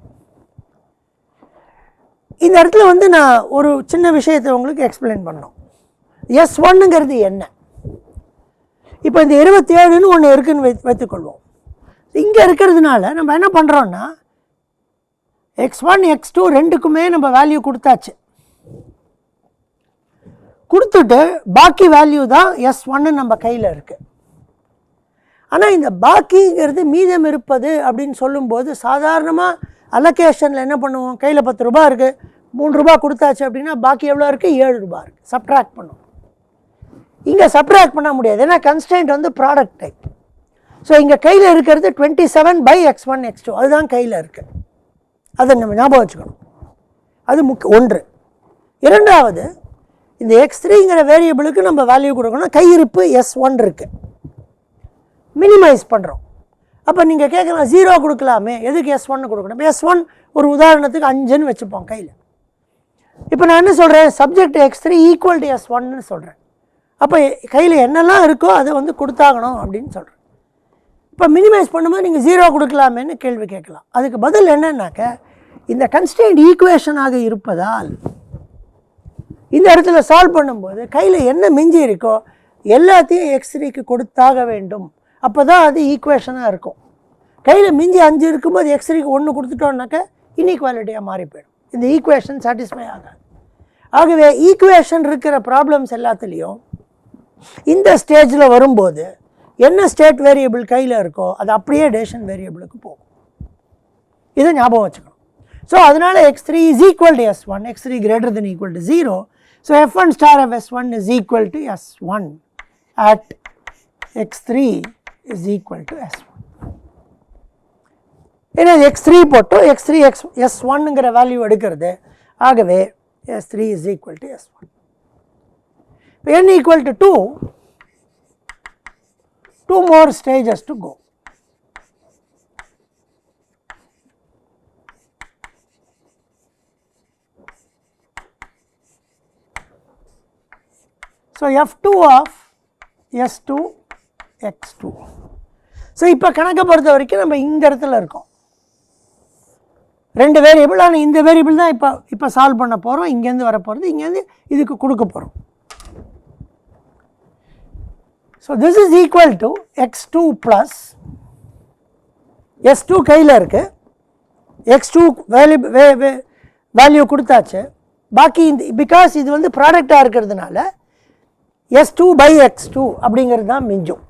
இந்த இடத்துல வந்து நான் ஒரு சின்ன விஷயத்தை உங்களுக்கு எக்ஸ்பிளைன் பண்ணோம். S1ங்கிறது என்ன? இப்போ இந்த 27ன்னு ஒன்று இருக்குதுன்னு வைத்துக்கொள்வோம். இங்கே இருக்கிறதுனால நம்ம என்ன பண்ணுறோன்னா x1 x2 ரெண்டுக்குமே நம்ம வேல்யூ கொடுத்தாச்சு. கொடுத்துட்டு பாக்கி வேல்யூ தான் S1 நம்ம கையில் இருக்குது. ஆனால் இந்த பாக்கிங்கிறது மீதம் இருப்பது அப்படின்னு சொல்லும்போது சாதாரணமாக அலோகேஷனில் என்ன பண்ணுவோம்? கையில் 10 ரூபா இருக்குது, 3 ரூபா கொடுத்தாச்சு அப்படின்னா பாக்கி எவ்வளோ இருக்குது? 7 ரூபா இருக்குது. சப்ட்ராக்ட் பண்ணுவோம். இங்கே சப்ட்ராக்ட் பண்ண முடியாது, ஏன்னா கன்ஸ்டன்ட் வந்து ப்ராடக்ட் டைப். ஸோ இங்கே கையில் இருக்கிறது 27/x1 x2, அதுதான் கையில் இருக்குது. அதை நம்ம ஞாபகம் வச்சுக்கணும். அது ஒன்று. இரண்டாவது, இந்த x3ங்கிற வேரியபிளுக்கு நம்ம வேல்யூ கொடுக்கணும். கையிருப்பு S1 இருக்குது, மினிமைஸ் பண்ணுறோம். அப்போ நீங்கள் கேட்கலாம் 0 கொடுக்கலாமே, எதுக்கு S1 கொடுக்கணும்? இப்போ S1 ஒரு உதாரணத்துக்கு 5ன்னு வச்சுப்போம் கையில். இப்போ நான் என்ன சொல்கிறேன்? சப்ஜெக்ட் x3 ஈக்குவல் டு S1ன்னு சொல்கிறேன். அப்போ கையில் என்னெல்லாம் இருக்கோ அதை வந்து கொடுத்தாகணும் அப்படின்னு சொல்கிறேன். இப்போ மினிமைஸ் பண்ணும்போது நீங்கள் 0 கொடுக்கலாமேன்னு கேள்வி கேட்கலாம். அதுக்கு பதில் என்னன்னாக்க, இந்த கன்ஸ்டன்ட் ஈக்குவேஷனாக இருப்பதால் இந்த இடத்துல சால்வ் பண்ணும்போது கையில் என்ன மிஞ்சி இருக்கோ எல்லாத்தையும் x3க்கு கொடுத்தாக வேண்டும். அப்போ தான் அது ஈக்குவேஷனாக இருக்கும். கையில் மிஞ்சி 5 இருக்கும்போது x3க்கு 1 கொடுத்துட்டோன்னாக்க இன்இக்வாலிட்டியாக மாறி போயிடும். இந்த ஈக்குவேஷன் சாட்டிஸ்ஃபை ஆகாது. ஆகவே ஈக்குவேஷன் இருக்கிற ப்ராப்ளம்ஸ் எல்லாத்துலேயும் இந்த ஸ்டேஜில் வரும்போது என்ன ஸ்டேட் வேரியபிள் கையில் இருக்கோ அது அப்படியே டெசிஷன் வேரியபிளுக்கு போகும். இதை ஞாபகம் வச்சுக்கணும். ஸோ அதனால் x3 is equal to S1, x3 greater than equal to 0. So f1 star of S1 is equal to S1 at x3 is equal to S1. ஏன்னா x3 போட்டோம், x3 S1ங்கிற வேல்யூ எடுக்கிறது. ஆகவே S3 is equal to S1. இப்போ n equal to 2, 2 more stages to go. So f2 of S2 x2. So இப்போ கணக்கை பொறுத்த வரைக்கும் நம்ம இந்த இடத்துல இருக்கோம். 2 வேரியபிள், ஆனால் இந்த வேரியபிள் தான் இப்போ சால்வ் பண்ண போகிறோம். இங்கேருந்து வர போகிறது, இங்கேருந்து இதுக்கு கொடுக்க போகிறோம். So this is equal to x2 plus S2 கையில் இருக்குது, x2 வேல்யூ கொடுத்தாச்சு. பாக்கி இந்த பிகாஸ் இது வந்து ப்ராடக்டாக இருக்கிறதுனால S2/x2 அப்படிங்கிறது தான் மிஞ்சும்.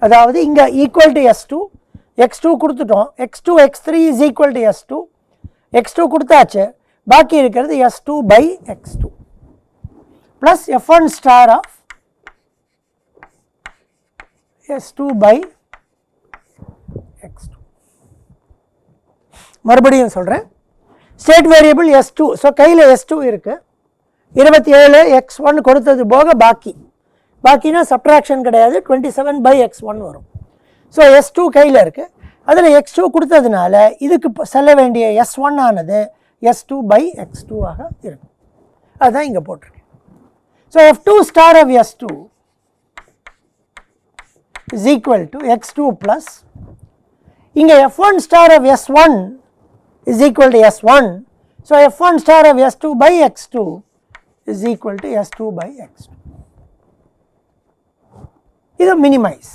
அதாவது இங்கே ஈக்குவல் டு S2, x2 கொடுத்துட்டோம். x3 is equal to S2, x2 கொடுத்தாச்சு. பாக்கி இருக்கிறது S2/x2 plus f1 star of S2/x2. மறுபடியும் சொல்கிறேன், ஸ்டேட் வேரியபிள் S2. ஸோ கையில் S2 இருக்குது, 27 x1 கொடுத்தது போக பாக்கினா சப்ட்ராக்ஷன் கிடையாது, 27/x1 வரும். ஸோ S2 கையில் இருக்குது, அதில் x2 கொடுத்ததுனால இதுக்கு செல்ல வேண்டிய S1 ஆனது S2/x2 ஆக இருக்கும். அதுதான் இங்கே போட்டிருக்கேன். So f2 star of S2 is equal to x2 plus, இங்கே f1 star of S1 is equal to S1. So f1 star of S2/x2 is equal to S2/x2. இது minimize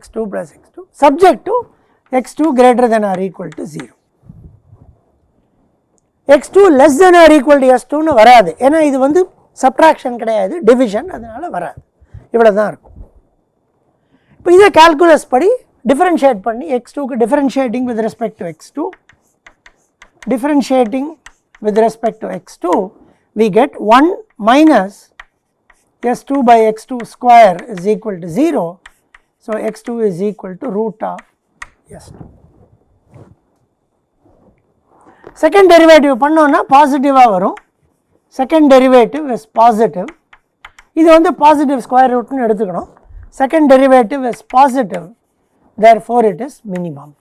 x2 plus x2 subject to x2 greater than or equal to 0. x2 less than or equal to s2 னு வராது, ஏன்னா இது வந்து subtraction கிடையாது, division, அதனால் வராது, இவ்வளோ தான் இருக்கும். இப்போ இதை கால்குலஸ் படி டிஃபரன்ஷியேட் பண்ணி x2க்கு differentiating with respect to x2, differentiating with respect to x2, we get 1 minus s2 by x2 square is equal to 0. So, x2 is equal to root of s2. Second derivative பண்ணோம்னா பாசிட்டிவாக வரும், second derivative is positive, இது வந்து positive square ரூட்னு எடுத்துக்கணும், second derivative is positive, therefore it is minimum.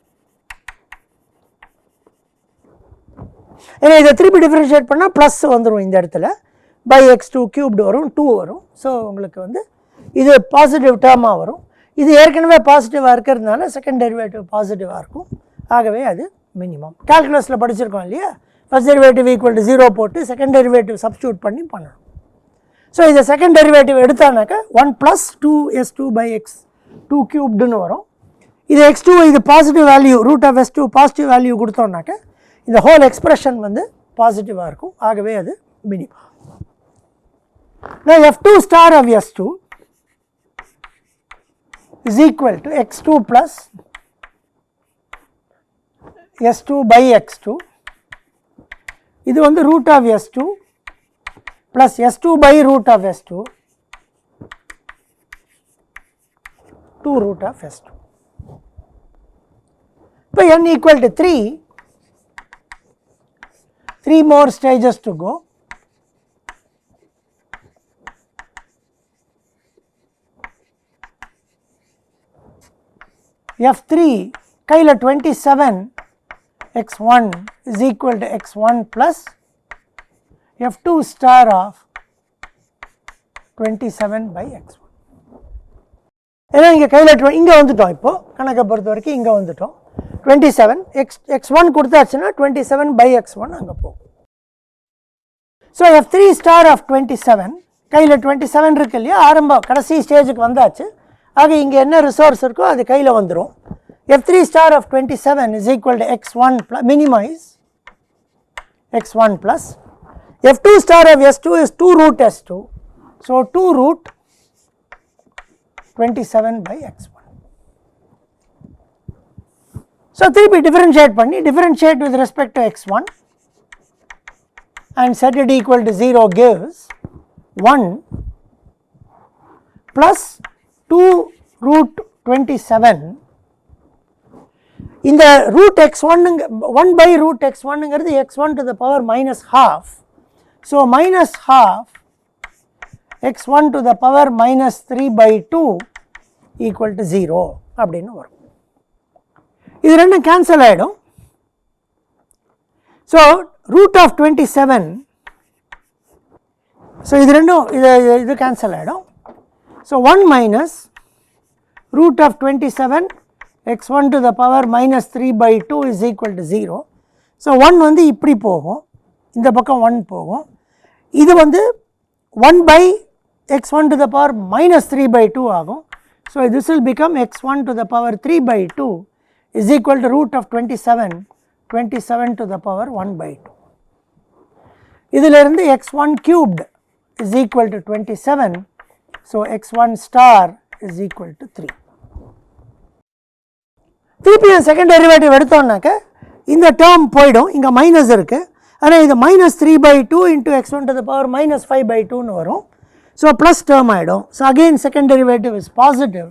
ஏன்னா இதை திருப்பி differentiate பண்ணால் ப்ளஸ் வந்துடும், இந்த இடத்துல பை x2 கியூப்டு வரும், 2 வரும். ஸோ உங்களுக்கு வந்து இது பாசிட்டிவ் டேர்மாக வரும், இது ஏற்கனவே பாசிட்டிவாக இருக்கிறதுனால செகண்ட் டெரிவேட்டிவ் பாசிட்டிவாக இருக்கும், ஆகவே அது மினிமம். கால்குலஸில் படிச்சிருக்கோம் இல்லையா, ஃபர்ஸ்ட் டெரிவேட்டிவ் ஈக்குவல் டு 0 போட்டு செகண்ட் டெரிவேட்டிவ் சப்ஸ்டியூட் பண்ணி பண்ணணும். ஸோ இதை செகண்ட் டெரிவேட்டிவ் எடுத்தானாக்கா 1 + 2s2 by x2 கியூப்டுன்னு வரும். இது x2 இது positive value, root of s2 positive value கொடுத்தோம்னாக்கா இந்த ஹோல் எக்ஸ்பிரஷன் வந்து பாசிட்டிவாக இருக்கும், ஆகவே அது minimum. Now f2 star of s2 is equal to x2 plus s2 by x2, இது வந்து root of s2 plus s2 by root of s2 2 root of s2. இப்போ n equal to 3 more stages to go. F3 கையில் 27 x1 is equal to x1 plus F2 star of 27 by x1. ஏன்னா இங்கே கையில் இங்கே வந்துட்டோம், இப்போ கணக்கை பொறுத்த வரைக்கும் இங்கே வந்துட்டோம். 27 x1 கொடுத்தாச்சுன்னா 27 by x1 அங்கே போகும். ஸோ F3 ஸ்டார் ஆஃப் 27 கையில் 27 இருக்கு இல்லையா, ஆரம்ப கடைசி ஸ்டேஜுக்கு வந்தாச்சு, ஆக இங்கே என்ன ரிசோர்ஸ் இருக்கோ அது கையில் வந்துடும். F3 star of 27 is equal to x1 plus, minimize x1 plus F2 star of s2 is 2 root s2, so 2 root 27 by x1. So திருப்பி differentiate பண்ணி, differentiate with respect to x1 and set it equal to 0 gives 1 plus 2 root 27. இந்த root x1 1 by root x1 ங்கிறது x1 to the power minus half, so minus half x1 to the power minus 3 by 2 equal to 0 அப்படின்னு வரும். இது ரெண்டும் cancel ஆகிடும். So root of 27, so இது ரெண்டும் இது கேன்சல் ஆகிடும். So 1 minus root of 27 x1 to the power minus 3 by 2 is equal to 0. So 1 வந்து இப்படி போகும், இந்த பக்கம் 1 போகும், இது வந்து 1 by x1 to the power minus 3 by 2 ஆகும். So this will become x1 to the power 3 by 2 is equal to root of 27 to the power 1 by 2. இதிலிருந்து x1 cubed is equal to 27, so x1 star is equal to 3. திருப்பி second derivative எடுத்தோம்னாக்க இந்த term போயிடும், இங்கே minus இருக்குது, ஆனால் இது minus 3 by 2 into x1 to the power minus 5 by 2 னு வரும். ஸோ ப்ளஸ் டேர்ம் ஆகிடும். So again second derivative is positive,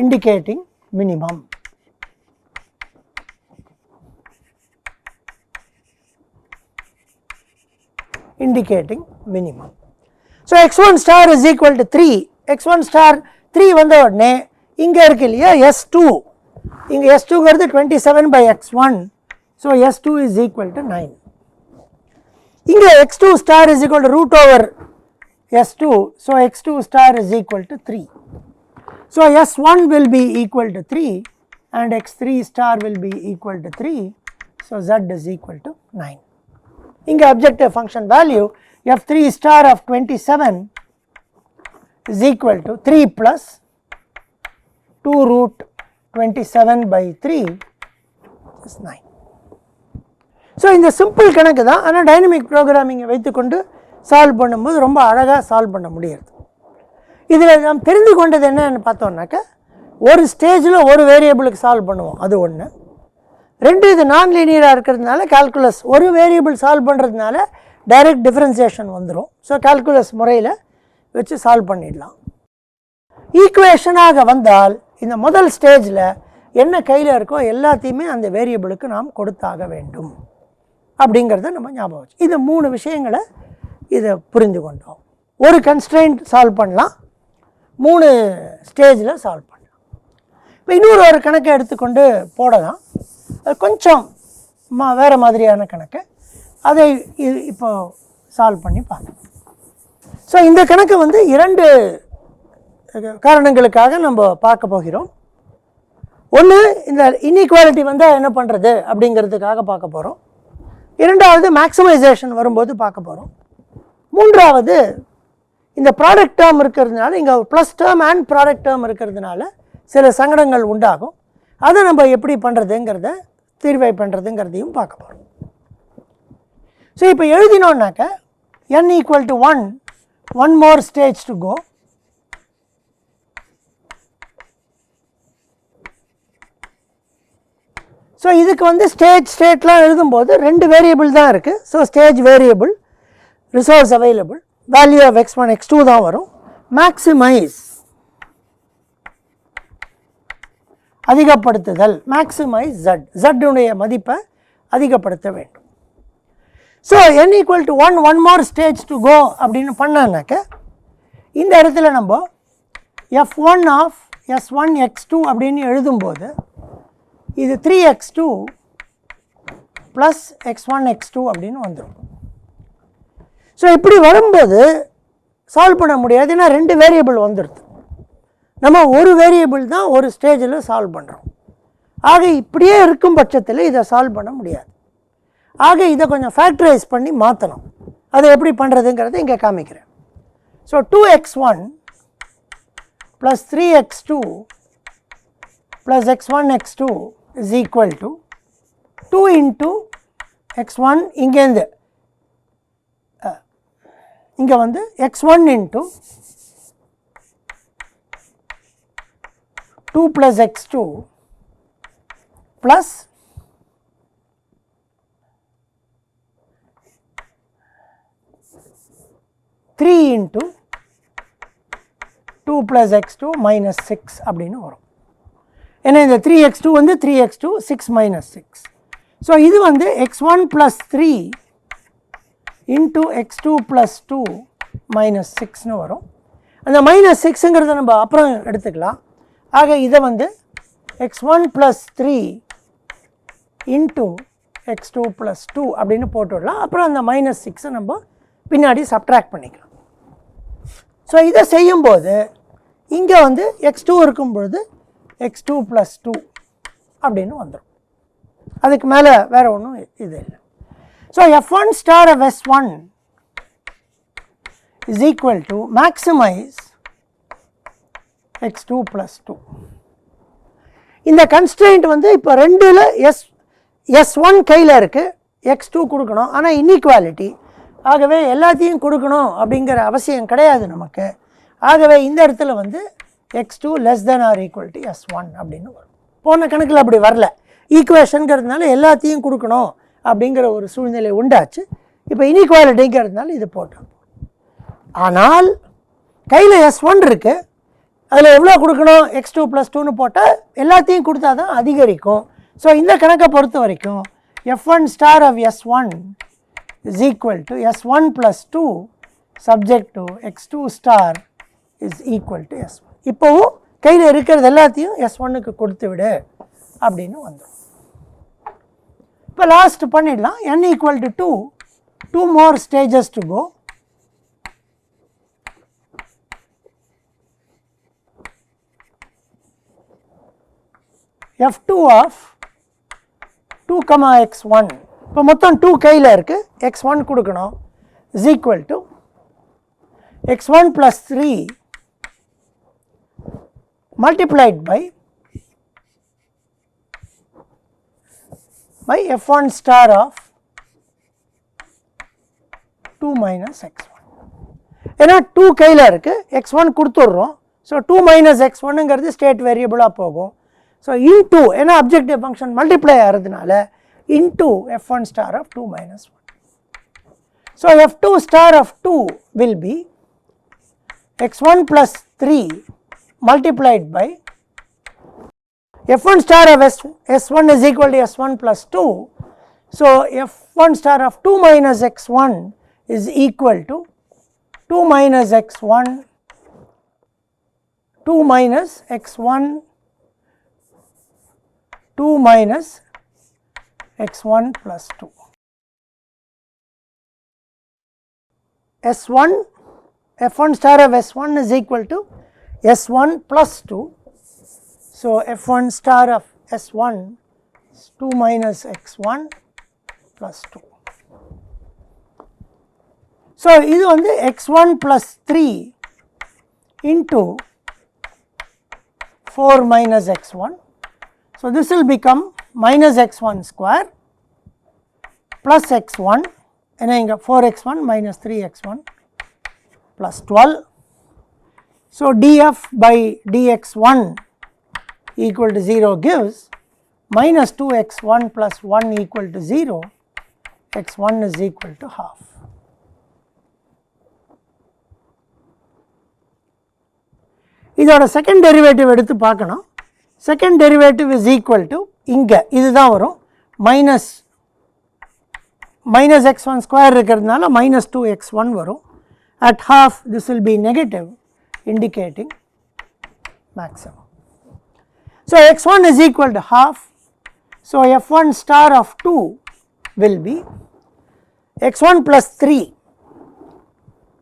indicating minimum. indicating minimum. So x1 star is equal to 3, x1 star 3 வந்த உடனே இங்கே இருக்கு இல்லையா s2, இங்கே s2 ங்கிறது 27 by x1, so s2 is equal to 9. இங்கே x2 star is equal to root over s2, so x2 star is equal to 3. So s1 will be equal to 3 and x3 star will be equal to 3, so z is equal to 9. இங்கே objective function value f3 star of 27 is equal to 3 plus 2 root 27 by 3 is 9. So இந்த simple கணக்கு தான், ஆனால் dynamic ப்ரோக்ராமிங்கை வைத்துக்கொண்டு solve பண்ணும்போது ரொம்ப அழகாக solve பண்ண முடியாது. இதில் நாம் தெரிந்து கொண்டது என்னன்னு பார்த்தோம்னாக்கா, ஒரு ஸ்டேஜில் ஒரு வேரியபிளுக்கு சால்வ் பண்ணுவோம், அது ஒன்று. ரெண்டு, இது நான் லீனியராக இருக்கிறதுனால கால்குலஸ் ஒரு வேரியபிள் சால்வ் பண்ணுறதுனால டைரக்ட் டிஃப்ரென்சியேஷன் வந்துடும். ஸோ கால்குலஸ் முறையில் வச்சு சால்வ் பண்ணிடலாம். ஈக்குவேஷனாக வந்தால் இந்த முதல் ஸ்டேஜில் என்ன கையில் இருக்கோ எல்லாத்தையுமே அந்த வேரியபிளுக்கு நாம் கொடுத்தாக வேண்டும் அப்படிங்கிறத நம்ம ஞாபகம் வச்சு இந்த 3 விஷயங்களை இதை புரிந்து கொண்டோம். ஒரு கன்ஸ்ட்ரெயின்ட் சால்வ் பண்ணலாம், 3 ஸ்டேஜில் சால்வ் பண்ணலாம். இப்போ இன்னொரு கணக்கை எடுத்துக்கொண்டு போடலாம், அது கொஞ்சம் வேறு மாதிரியான கணக்கு, அதை இப்போ சால்வ் பண்ணி பார்க்கலாம். ஸோ இந்த கணக்கு வந்து 2 காரணங்களுக்காக நம்ம பார்க்க போகிறோம். ஒன்று, இந்த இன்இக்வாலிட்டி வந்தால் என்ன பண்ணுறது அப்படிங்கிறதுக்காக பார்க்க போகிறோம். இரண்டாவது, மேக்ஸிமைசேஷன் வரும்போது பார்க்க போகிறோம். மூன்றாவது, இந்த ப்ராடக்ட் டேர்ம் இருக்கிறதுனால, இங்கே plus term and product term இருக்கிறதுனால சில சங்கடங்கள் உண்டாகும். அதை நம்ம எப்படி பண்ணுறதுங்கிறத தீர்வை பண்ணுறதுங்கிறதையும் பார்க்க போகிறோம். ஸோ இப்போ எழுதினோன்னாக்க n = 1, one more stage to go. So இதுக்கு வந்து ஸ்டேட்லாம் எழுதும்போது 2 வேரியபிள் தான் இருக்குது. So stage variable, resource available, value of x1 x2 தான் வரும். மேக்ஸிமைஸ் அதிகப்படுத்துதல், மேக்ஸிமைஸ் z உடைய மதிப்பை அதிகப்படுத்த வேண்டும். So n = 1, one more stage to go அப்படின்னு பண்ணானாக்க இந்த இடத்துல நம்ம f1 of s1 x2 அப்படின்னு எழுதும்போது இது 3x2 ப்ளஸ் x1 x2 அப்படின்னு வந்துடும். ஸோ இப்படி வரும்போது சால்வ் பண்ண முடியாது, ஏன்னா 2 வேரியபிள் வந்துடுது. நம்ம ஒரு வேரியபிள் தான் ஒரு ஸ்டேஜில் சால்வ் பண்ணுறோம். ஆக இப்படியே இருக்கும் பட்சத்தில் இதை சால்வ் பண்ண முடியாது. ஆக இதை கொஞ்சம் ஃபேக்டரைஸ் பண்ணி மாற்றணும். அதை எப்படி பண்ணுறதுங்கிறத இங்கே காமிக்கிறேன். So 2x1 plus 3x2 plus x1 x2 is equal to 2 into x1, இங்கேருந்து இங்கே வந்து x1 into 2 plus x2 plus three into 2 plus x2 minus 6 அப்படின்னு வரும். ஏன்னா இந்த 3x2 வந்து 3x2 6 minus 6. ஸோ இது வந்து x1 plus 3 into x2 plus 2 minus 6ன்னு வரும். அந்த மைனஸ் 6ங்கிறத நம்ம அப்புறம் எடுத்துக்கலாம். ஆக இதை வந்து x1 plus 3 into x2 plus 2 அப்படின்னு போட்டுடலாம். அப்புறம் அந்த மைனஸ் 6 நம்ம பின்னாடி சப்ட்ராக்ட் பண்ணிக்கலாம். ஸோ இதை செய்யும்போது இங்கே வந்து x2 இருக்கும்பொழுது x2 plus 2 அப்படின்னு வந்துடும். அதுக்கு மேலே வேறு ஒன்றும் இது இல்லை. So f1 star of s1 is equal to maximize x2 plus 2. இந்த கன்ஸ்ட்ரெயின்ட் வந்து இப்போ 2ல் s1 கையில் இருக்குது, x2 கொடுக்கணும், ஆனால் இன்இக்வாலிட்டி. ஆகவே எல்லாத்தையும் கொடுக்கணும் அப்படிங்கிற அவசியம் கிடையாது நமக்கு. ஆகவே இந்த இடத்துல வந்து x2 less than or equal to s1 அப்படின்னு வரும். போன கணக்கில் அப்படி வரல, ஈக்குவேஷனுங்கிறதுனால எல்லாத்தையும் கொடுக்கணும் அப்படிங்கிற ஒரு சூழ்நிலை உண்டாச்சு. இப்போ இன்இக்வாலிட்டிங்கிறதுனால இது போட்டோம். ஆனால் கையில் s1 இருக்குது, அதில் எவ்வளோ கொடுக்கணும், x2 plus 2ன்னு போட்டால் எல்லாத்தையும் கொடுத்தா தான் அதிகரிக்கும். ஸோ இந்த கணக்கை பொறுத்த வரைக்கும் f1 star of s1 is equal to s1 plus 2 subject to x2 star is equal to s1. இப்போவும் கையில் இருக்கிறது எல்லாத்தையும் s1க்கு கொடுத்து விடு அப்படின்னு வந்துடும். இப்போ லாஸ்ட் பண்ணிடலாம். n equal to 2, 2 more stages to go. f2 of 2, x1, இப்போ மொத்தம் 2 கையில் இருக்குது, x1 கொடுக்கணும், is equal to x1 plus 3 multiplied by f1 star of 2 minus x1. ஏன்னா 2 கையில் இருக்குது, x1 கொடுத்துட்றோம். ஸோ 2 minus x1ங்கிறது ஸ்டேட் வேரியபிளாக போகும். ஸோ இன்டூ, ஏன்னா அப்ஜெக்டிவ் ஃபங்க்ஷன் மல்டிப்ளை ஆகிறதுனால into f1 star of 2 minus 1. So f2 star of 2 will be x1 plus 3 multiplied by f1 star of s1 is equal to s1 plus 2. So f1 star of 2 minus x1 is equal to 2 minus x1, 2 minus x1, 2 minus x1 plus 2. S1, f1 star of s1 is equal to s1 plus 2. So f1 star of s1 is 2 minus x1 plus 2. So இது வந்து x1 plus 3 into 4 minus x1. So this will become minus x1 square plus x1, and இங்க 4x1 minus 3x1 plus 12. So df by dx1 equal to 0 gives minus 2x1 plus 1 equal to 0, x1 is equal to half. இதோட second derivative எடுத்து பார்க்கணும். Second derivative is equal to இங்கே இதுதான் வரும், minus x1 square இருக்கிறதுனால minus 2x1 வரும். At half this will be negative, indicating maximum. So x1 is equal to half. So f1 star of 2 will be x1 plus 3,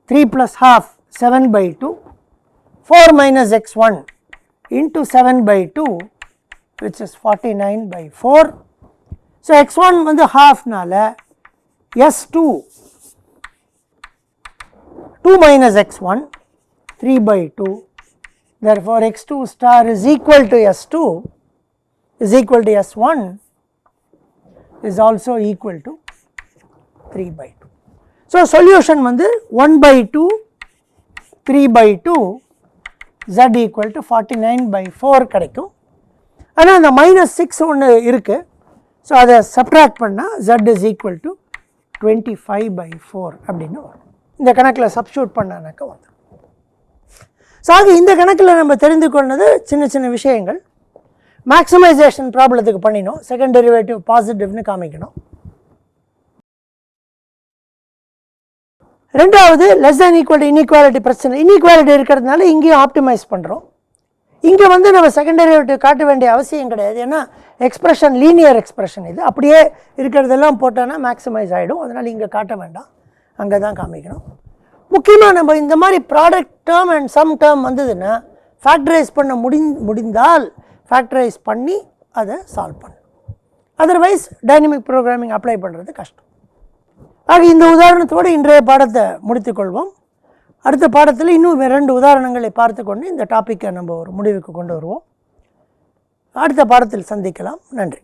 3 plus half 7 by 2, 4 minus x1 into 7 by 2, which is 49 by 4. So x1 வந்து halfனால s2 2 minus x1 3 by 2, therefore x2 star is equal to s2 is equal to s1 is also equal to 3 by 2. So solution வந்து 1 by 2, 3 by 2, z equal to 49 by 4 கிடைக்கும். ஆனால் அந்த minus 6 ஒன்று இருக்குது, so அதை subtract பண்ணால் z is equal to 25 by 4 அப்படின்னு வரும். இந்த கணக்கில் சப்ஸ்டியூட் பண்ணானாக்க வந்து. ஸோ ஆக இந்த கணக்கில் நம்ம தெரிந்து கொண்டது சின்ன சின்ன விஷயங்கள். மேக்ஸிமைசேஷன் ப்ராப்ளத்துக்கு பண்ணினோம், செகண்ட் டெரிவேட்டிவ் பாசிட்டிவ்னு காமிக்கணும். ரெண்டாவது less than equal to inequality பிரச்சனை, இன்இக்வாலிட்டி இருக்கிறதுனால இங்கேயும் ஆப்டிமைஸ் பண்ணுறோம். இங்கே வந்து நம்ம செகண்ட் டெரிவேட்டிவ் காட்ட வேண்டிய அவசியம் கிடையாது, ஏன்னா எக்ஸ்பிரஷன் லீனியர் எக்ஸ்பிரஷன் இது, அப்படியே இருக்கிறதெல்லாம் போட்டோன்னா மேக்ஸிமைஸ் ஆகிடும், அதனால் இங்கே காட்ட வேண்டாம், அங்கே தான் காமிக்கணும். முக்கியமாக நம்ம இந்த மாதிரி product term and sum term வந்ததுன்னா ஃபேக்டரைஸ் பண்ண முடிந்தால் ஃபேக்டரைஸ் பண்ணி அதை சால்வ் பண்ணணும். அதர்வைஸ் டைனமிக் ப்ரோக்ராமிங் அப்ளை பண்ணுறது கஷ்டம். ஆக இந்த உதாரணத்தோடு இன்றைய பாடத்தை முடித்துக்கொள்வோம். அடுத்த பாடத்தில் இன்னும் 2 உதாரணங்களை பார்த்து கொண்டு இந்த டாப்பிக்கை நம்ம ஒரு முடிவுக்கு கொண்டு வருவோம். அடுத்த பாடத்தில் சந்திக்கலாம். நன்றி.